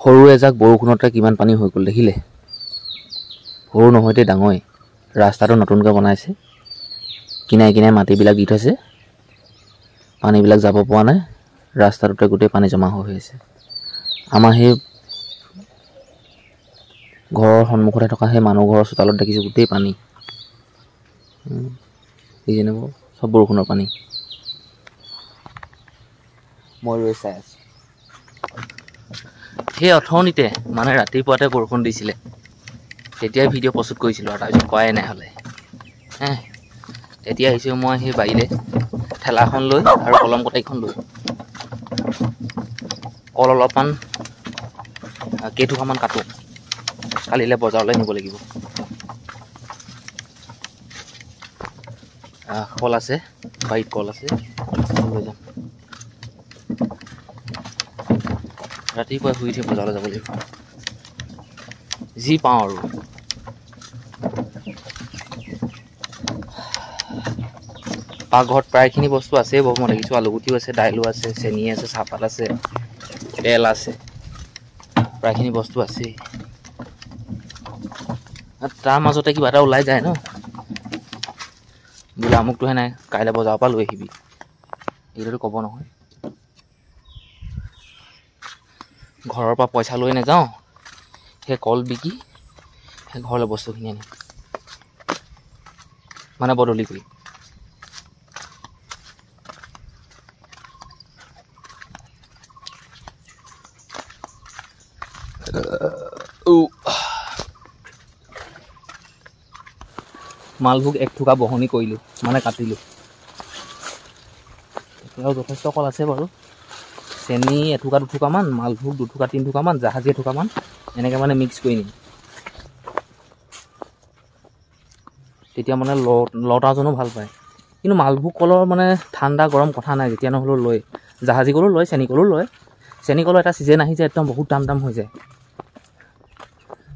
সৰু এজাক বৰষুণতে কিমান পানী হৈ গ'ল দেখিলে। সৰু নহয়তে ডাঙৰে। ৰাস্তাটো নতুনকৈ বনাইছে, কিনাৰে কিনাৰে মাটিবিলাক দি থৈছে, পানীবিলাক যাব পৰা নাই, ৰাস্তাটোতে গোটেই পানী জমা হৈ আছে। আমাৰ সেই ঘৰৰ সন্মুখতে থকা সেই মানুহ ঘৰৰ চোতালত দেখিছোঁ গোটেই পানী। এই যেনিবা চব বৰষুণৰ পানী। মই ৰৈ চাই আছোঁ। সেই অথনিতে মানে ৰাতিপুৱাতে বৰষুণ দিছিলে, তেতিয়াই ভিডিঅ' প্ৰস্তুত কৰিছিলোঁ আৰু তাৰপিছত কৰাই নাই হ'লে। এতিয়া আহিছোঁ মই সেই বাৰীলে ঠেলাখন লৈ আৰু কলম কটাৰীখন লৈ। কল অলপমান কেইটুকামান কাটোঁ, কালিলৈ বজাৰলৈ নিব লাগিব। কল আছে বাৰীত, কল আছে, লৈ যাম। ৰাতিপুৱা শুই উঠি বজাৰলৈ যাব লাগিব, যি পাওঁ আৰু। পাকঘৰত প্ৰায়খিনি বস্তু আছেই বাৰু, মই দেখিছোঁ আলুগুটিও আছে, দাইলো আছে, চেনি আছে, চাহপাত আছে, তেল আছে, প্ৰায়খিনি বস্তু আছেই। তাৰ মাজতে কিবা এটা ওলাই যায় ন, বোলে আমুকটোহে নাই, কাইলৈ বজাৰৰ পৰা লৈ আহিবি, এইটোতো ক'ব নহয়। ঘৰৰ পৰা পইচা লৈ নাযাওঁ, সেই কল বিকি সেই ঘৰলৈ বস্তুখিনি আনিম, মানে বদলি কৰি। মালভোগ এক থোকা বহনি কৰিলোঁ, মানে কাটিলোঁ। এতিয়াও যথেষ্ট কল আছে বাৰু। চেনি এথোকা দুথোকামান, মালভোগ দুথোকা তিনিথোকামান, জাহাজী এথোকামান, এনেকৈ মানে মিক্স কৰি নিম। তেতিয়া মানে লতাজনো ভাল পায়। কিন্তু মালভোগ কলৰ মানে ঠাণ্ডা গৰম কথা নাই, যেতিয়া নহ'লেও লয়। জাহাজী কলো লয়, চেনি কলো লয়। চেনি কলৰ এটা ছিজন আহি যায়, একদম বহুত দাম হৈ যায়।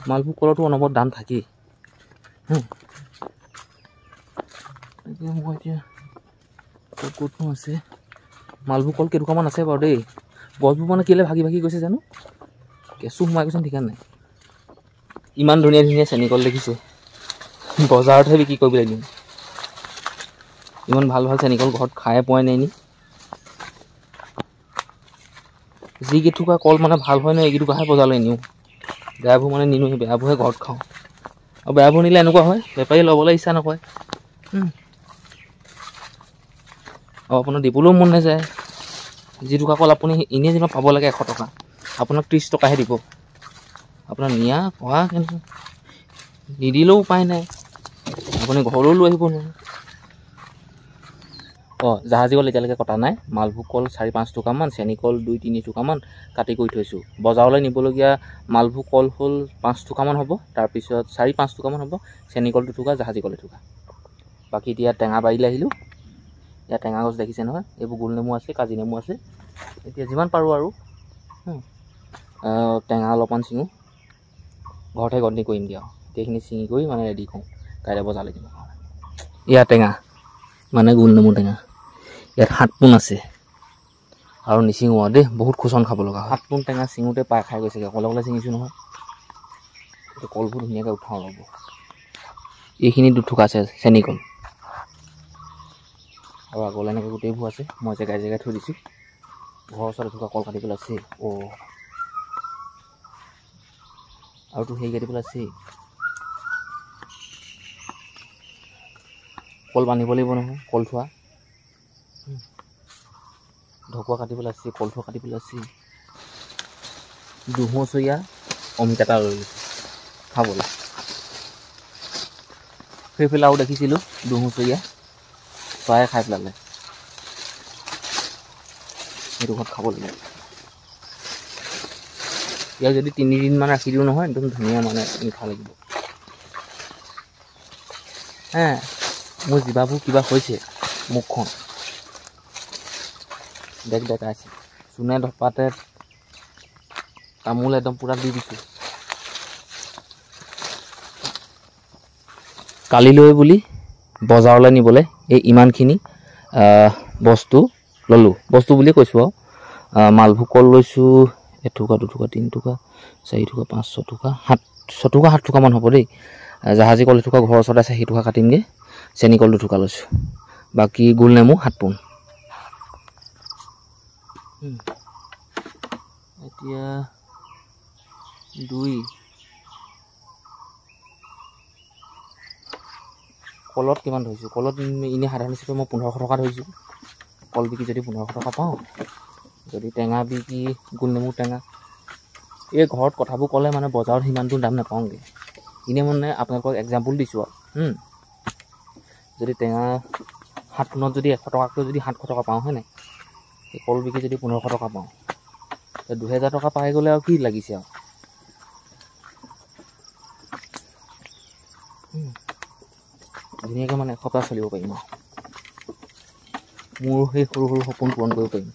মালভোগ কলৰটো অনবৰত দাম থাকেই। মই এতিয়া ক'তনো আছে, মালভোগ কল কেইটুকামান আছে বাৰু দেই। গছবোৰ মানে কেলৈ ভাগি ভাগি গৈছে জানো, কেঁচু সোমাই গৈছে ঠিকান নাই। ইমান ধুনীয়া ধুনীয়া চেনি কল দেখিছোঁ, বজাৰতহে বিক্ৰী কৰিবলৈ দিম। ইমান ভাল ভাল চেনি কল ঘৰত খায়ে পোৱাই নাই নি। যিকেইটুকা কল মানে ভাল হয় ন, এইকেইটুকাহে বজাৰলৈ নিওঁ। বেয়াবোৰ মানে নিনো, বেয়াবোৰহে ঘৰত খাওঁ। আৰু বেয়াবোৰ নিলে এনেকুৱা হয়, বেপাৰীয়ে ল'বলৈ ইচ্ছা নকৰে। আৰু আপোনাৰ দিবলৈও মন নাযায়। যিটুকা কল আপুনি এনেই যেনিবা পাব লাগে 100 টকা, আপোনাক 30 টকাহে দিব। আপোনাৰ নিয়া কোৱা কিন্তু নিদিলেও উপায় নাই, আপুনি ঘৰলৈও লৈ আহিব নোৱাৰে। জাহাজী কল এতিয়ালৈকে কটা নাই। মালভোগ কল 4-5 টুকামান, চেনি কল 2-3 টুকামান কাটি কৰি থৈছোঁ। বজাৰলৈ নিবলগীয়া মালভোগ কল হ'ল 5 টুকামান হ'ব, তাৰপিছত 4-5 টুকামান হ'ব, চেনি কল 2 টুকা, জাহাজী কল 1 টুকা। বাকী এতিয়া টেঙা বাৰীলৈ আহিলোঁ। ইয়াত টেঙা গছ দেখিছে নহয়, এইবোৰ গোল নেমু আছে, কাজি নেমু আছে। এতিয়া যিমান পাৰোঁ আৰু টেঙা অলপমান ছিঙো, ঘৰতে গন্তি কৰিম দিয়া। গোটেইখিনি ছিঙি কৰি মানে ৰেডি কৰোঁ, কাইলৈ বজাৰলৈ দিম। ইয়াত টেঙা মানে গোল নেমু টেঙা, ইয়াত 7 পোন আছে। আৰু নিচিঙো আৰু দেই, বহুত খোচন খাব লগা হয়। 7 পোন টেঙা ছিঙোতে পাই খাই গৈছেগৈ, অকলে অকলে ছিঙিছোঁ নহয়। এতিয়া কলবোৰ ধুনীয়াকৈ উঠাওঁ ৰ'ব। এইখিনি 2 থোকা আছে চেনি কল, আৰু আগলৈ এনেকৈ গোটেইবোৰ আছে, মই জেগাই জেগাই থৈ দিছোঁ। ঘৰৰ ওচৰত এথোকা কল কাটিবলৈ আছেই। আৰুতো সেই কাটিবলৈ আছেই। কল বান্ধিব লাগিব নহয়, কল থোৱা ঢকুৱা কাটিবলৈ আছেই, কল থোৱা কাটিবলৈ আছেই। দুহচৰীয়া অমিতা এটা লৈ লৈছোঁ খাবলৈ। সেইফালে আৰু দেখিছিলোঁ দুহচৰীয়া, চৰাই খাই পেলালে। সেইটো ঘৰত খাব লাগিব। ইয়াক যদি 3 দিনমান ৰাখি দিওঁ নহয়, একদম ধুনীয়া মানে মিঠা লাগিব। মোৰ জিভাবোৰ কিবা হৈছে, মুখখন ডেকাইছে। চূণে ধপাতে তামোল একদম পূৰা দি দিছোঁ। কালিলৈ বুলি বজাৰলৈ নিবলৈ এই ইমানখিনি বস্তু ল'লোঁ। বস্তু বুলিয়ে কৈছোঁ আৰু মালভোগ কল লৈছোঁ 1 টকা 2 টকা 3 টকা 4 টকা 5 6 টকা 7 টকা 7 টকা মান হ'ব দেই জাহাজী কল এটুকা ঘৰৰ ওচৰত আছে সেই টকা কাটিমগে চেনি কল 2 টকা লৈছো বাকি গোল নেমু 7 পোন এতিয়া 2 কলত কিমান ধৰিছো কলত ইনে সাধাৰণ হিচাপে মই 1500 টকা ধৰিছো কল বিকি যদি 1500 টকা পাওঁ যদি টেঙা বিকি গোল নেমু টেঙা এই ঘৰত কথাবোৰ ক'লে মানে বজাৰত সিমানটো দাম নাপাওঁগে ইনে মানে আপোনালোকক এক্সাম্পল দিছো যদি টেঙা 7 পোনত যদি 100 টকাকৈ যদি 700 টকা পাওঁ হয়নে এই কল বিকি যদি 1500 টকা পাওঁ 2000 টকা পাই গ'লে আৰু কি লাগিছে আৰু ধুনীয়াকৈ মানে এসপ্তাহ চলিব পাৰিম মোৰ সেই সৰু সৰু সপোন পূৰণ কৰিব পাৰিম